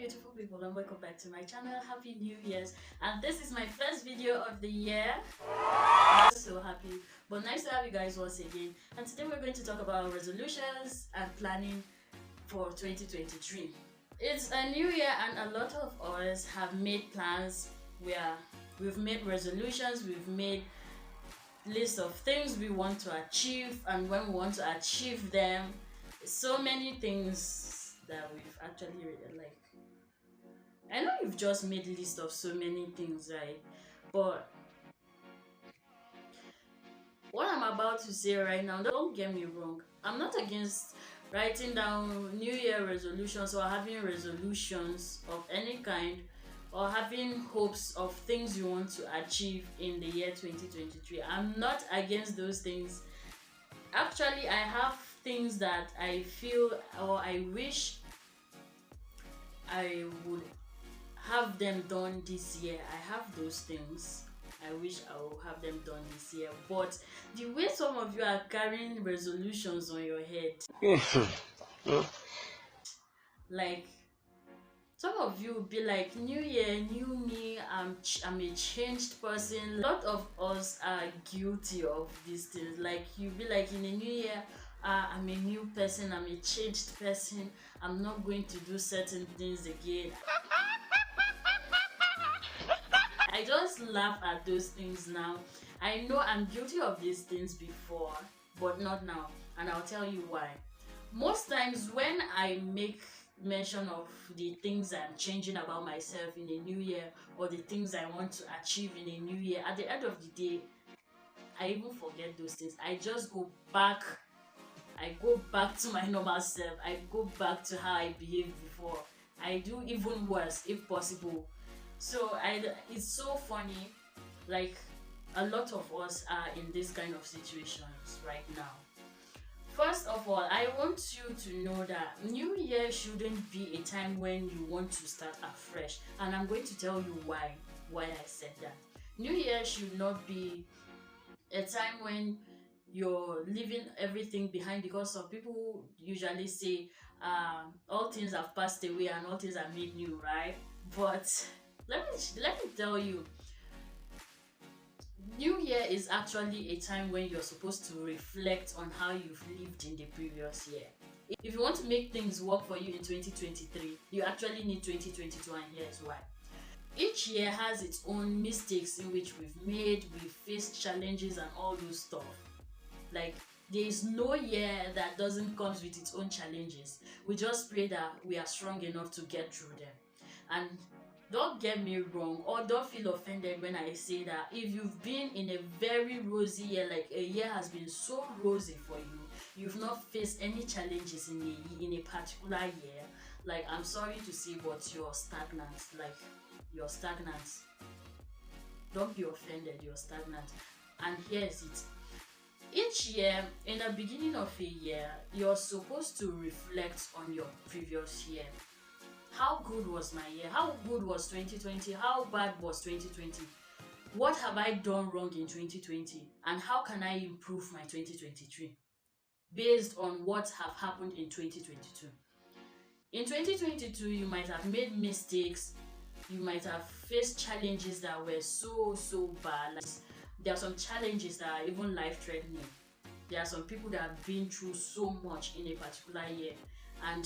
beautiful people, and welcome back to my channel. Happy New Year's, and this is my first video of the year. I'm so happy, but nice to have you guys once again. And today we're going to talk about resolutions and planning for 2023. It's a new year and a lot of us have made plans where we've made resolutions, we've made lists of things we want to achieve, and when we want to achieve them, so many things that we've actually like. I know you've just made a list of so many things, right? But what I'm about to say right now, don't get me wrong, I'm not against writing down New Year resolutions or having resolutions of any kind or having hopes of things you want to achieve in the year 2023. I'm not against those things. Actually, I have things that I feel or I wish I would have them done this year. I have those things. I wish I will have them done this year. But the way some of you are carrying resolutions on your head, like some of you will be like, new year, new me, I'm a changed person. A lot of us are guilty of these things. Like you'll be like, in a new year, I'm a new person, I'm a changed person, I'm not going to do certain things again. I just laugh at those things now. I know I'm guilty of these things before, but not now, and I'll tell you why. Most times when I make mention of the things I'm changing about myself in a new year or the things I want to achieve in a new year, at the end of the day, I even forget those things. I just go back. I go back to my normal self. I go back to how I behaved before. I do even worse if possible. So it's so funny. Like a lot of us are in this kind of situations right now. First of all, I want you to know that New Year shouldn't be a time when you want to start afresh, and I'm going to tell you why I said that. New Year should not be a time when you're leaving everything behind, because some people usually say all things have passed away and all things are made new, right? But let me tell you, New Year is actually a time when you're supposed to reflect on how you've lived in the previous year. If you want to make things work for you in 2023, you actually need 2022, and here's why. Each year has its own mistakes in which we've faced challenges and all those stuff. Like, there is no year that doesn't come with its own challenges. We just pray that we are strong enough to get through them. And don't get me wrong, or don't feel offended when I say that if you've been in a very rosy year, like a year has been so rosy for you, you've not faced any challenges in a particular year, like, I'm sorry to say, but you're stagnant. Like, you're stagnant. Don't be offended, you're stagnant. And here's it. Each year, in the beginning of a year, you're supposed to reflect on your previous year. How good was my year? How good was 2020? How bad was 2020? What have I done wrong in 2020? And how can I improve my 2023 based on what have happened in 2022? In 2022, you might have made mistakes. You might have faced challenges that were so bad. Like, there are some challenges that are even life-threatening. There are some people that have been through so much in a particular year, and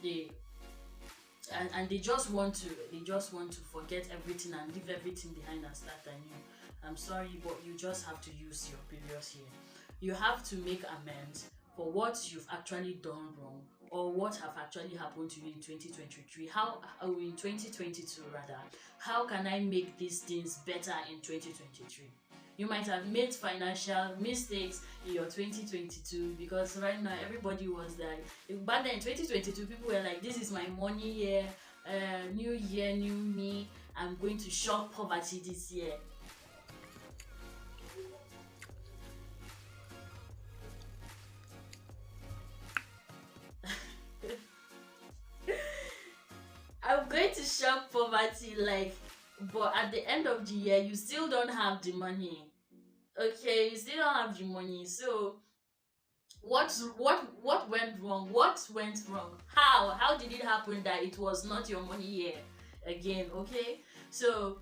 they just want to forget everything and leave everything behind and start anew. I'm sorry, but you just have to use your previous year. You have to make amends for what you've actually done wrong, or what have actually happened to you in 2023. In 2022 rather, how can I make these things better in 2023? You might have made financial mistakes in your 2022, because right now everybody was like, back then in 2022, people were like, this is my money year, new year, new me, I'm going to shock poverty this year. I'm going to shock poverty, like, but at the end of the year, you still don't have the money. Okay, you still don't have the money. So What went wrong? What went wrong? How did it happen that it was not your money year again? Okay, so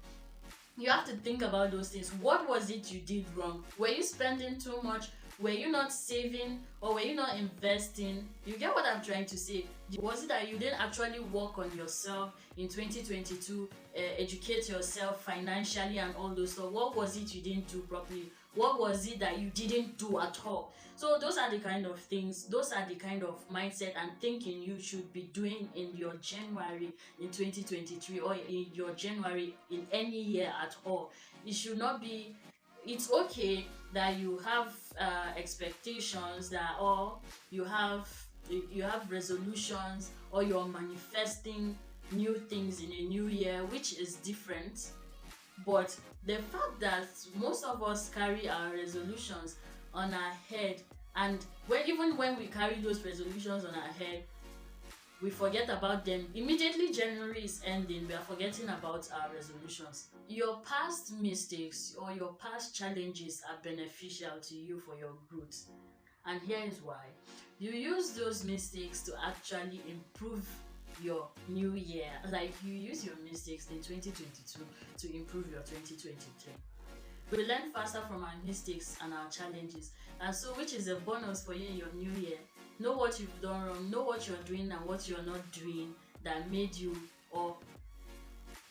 you have to think about those things. What was it you did wrong? Were you spending too much? Were you not saving, or were you not investing? You get what I'm trying to say? Was it that you didn't actually work on yourself in 2022, educate yourself financially and all those stuff? What was it you didn't do properly? What was it that you didn't do at all? So those are the kind of things, those are the kind of mindset and thinking you should be doing in your January in 2023, or in your January in any year at all. It should not be, it's okay that you have expectations, that, or you have resolutions, or you're manifesting new things in a new year, which is different. But the fact that most of us carry our resolutions on our head, and even when we carry those resolutions on our head, we forget about them. Immediately January is ending, we are forgetting about our resolutions. Your past mistakes or your past challenges are beneficial to you for your growth. And here is why. You use those mistakes to actually improve your new year. Like, you use your mistakes in 2022 to improve your 2023. We learn faster from our mistakes and our challenges, and so, which is a bonus for you in your new year. Know what you've done wrong, know what you're doing and what you're not doing that made you, or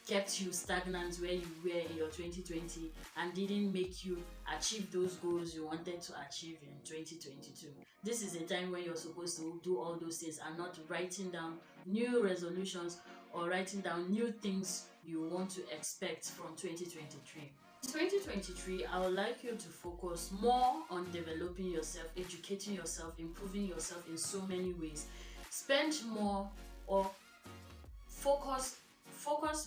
kept you stagnant where you were in your 2020, and didn't make you achieve those goals you wanted to achieve in 2022. This is a time when you're supposed to do all those things and not writing down new resolutions or writing down new things you want to expect from 2023. In 2023, I would like you to focus more on developing yourself, educating yourself, improving yourself in so many ways. Spend more, or focus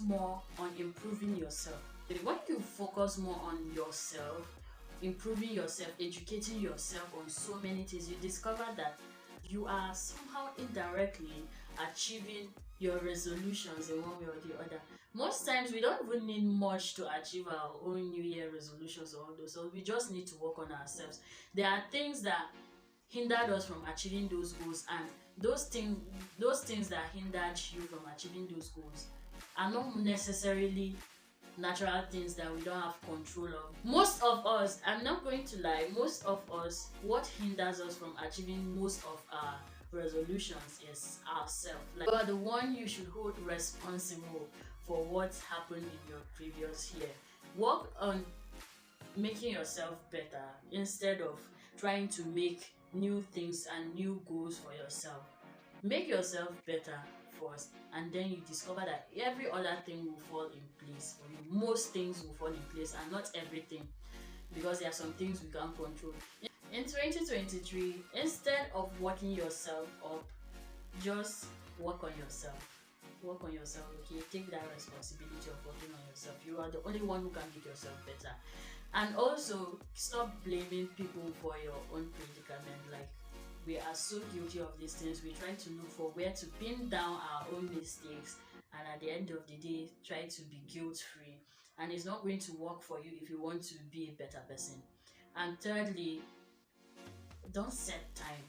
more on improving yourself. When you focus more on yourself, improving yourself, educating yourself on so many things, you discover that you are somehow indirectly achieving your resolutions in one way or the other. Most times we don't even need much to achieve our own new year resolutions or all those, so we just need to work on ourselves. There are things that hindered us from achieving those goals, and those things that hindered you from achieving those goals are not necessarily natural things that we don't have control of. Most of us, I'm not going to lie, most of us, what hinders us from achieving most of our resolutions is ourselves. Like, you are the one you should hold responsible for what happened in your previous year. Work on making yourself better instead of trying to make new things and new goals for yourself. Make yourself better first, and then you discover that every other thing will fall in place for you. Most things will fall in place, and not everything, because there are some things we can't control. In 2023, instead of working yourself up, just work on yourself. Work on yourself, okay? Take that responsibility of working on yourself. You are the only one who can make yourself better. And also, stop blaming people for your own predicament. Like, we are so guilty of these things. We try to look for where to pin down our own mistakes, and at the end of the day, try to be guilt-free. And it's not going to work for you if you want to be a better person. And thirdly, don't set time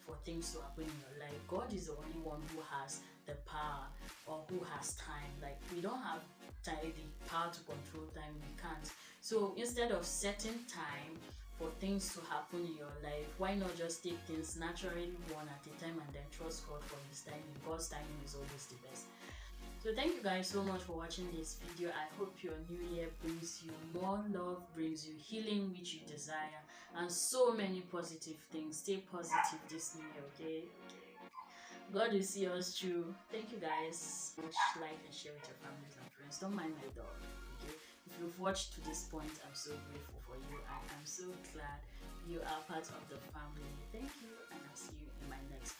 for things to happen in your life. God is the only one who has the power, or who has time. Like, we don't have time, the power to control time. We can't. So instead of setting time for things to happen in your life, why not just take things naturally, one at a time, and then trust God for His timing? God's timing is always the best. So thank you guys so much for watching this video. I hope your new year brings you more love, brings you healing which you desire, and so many positive things. Stay positive this new year, okay? God will see us through. Thank you guys. Like and share with your families and friends. Don't mind my dog, okay? If you've watched to this point, I'm so grateful for you, and I'm so glad you are part of the family. Thank you, and I'll see you in my next video.